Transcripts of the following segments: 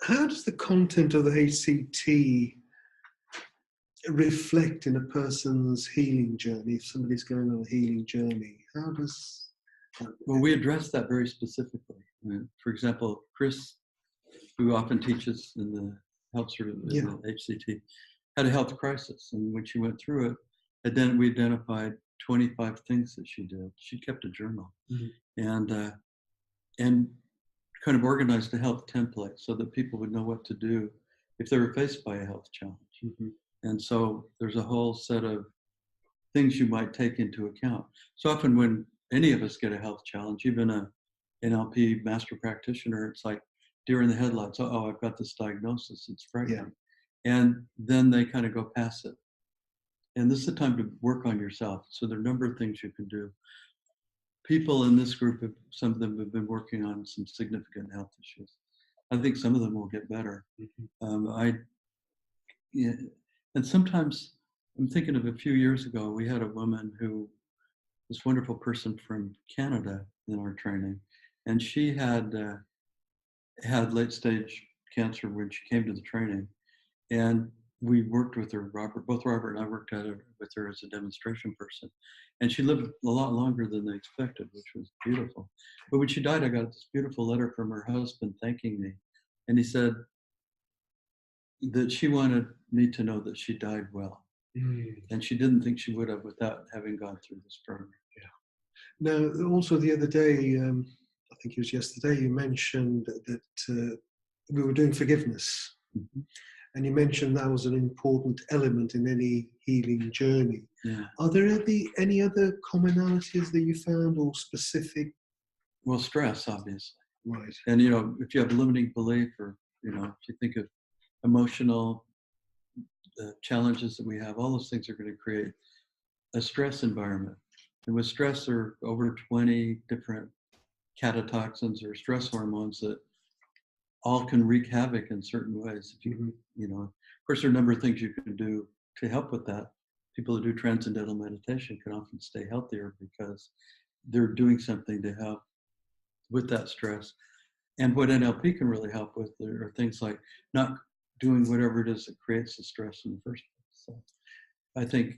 how does the content of the HCT reflect in a person's healing journey? If somebody's going on a healing journey, how does Well, we address that very specifically. For example, Chris, who often teaches in the help sort of in the HCT, had a health crisis, and when she went through it, then we identified 25 things that she did. She kept a journal, and kind of organized a health template so that people would know what to do if they were faced by a health challenge. And so there's a whole set of things you might take into account. So often when any of us get a health challenge, even an NLP master practitioner, it's like deer in the headlights. Oh, I've got this diagnosis. It's frightening. And then they kind of go past it. And this is the time to work on yourself. So there are a number of things you can do. People in this group, some of them have been working on some significant health issues. I think some of them will get better. And sometimes I'm thinking of a few years ago, we had a woman this wonderful person from Canada in our training, and she had late stage cancer when she came to the training. And we worked with her, both Robert and I worked with her as a demonstration person. And she lived a lot longer than they expected, which was beautiful. But when she died, I got this beautiful letter from her husband thanking me. And he said that she wanted me to know that she died well. And she didn't think she would have without having gone through this program. Now, also the other day, I think it was yesterday, you mentioned that we were doing forgiveness. And you mentioned that was an important element in any healing journey. Are there any other commonalities that you found or specific? Well, stress, obviously. Right. And, if you have a limiting belief or, if you think of emotional challenges that we have, all those things are going to create a stress environment. And with stress, there are over 20 different catatoxins or stress hormones that all can wreak havoc in certain ways. If of course, there are a number of things you can do to help with that. People who do transcendental meditation can often stay healthier because they're doing something to help with that stress. And what NLP can really help with are things like not doing whatever it is that creates the stress in the first place. So I think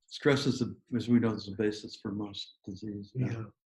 stress is, as we know, is the basis for most disease.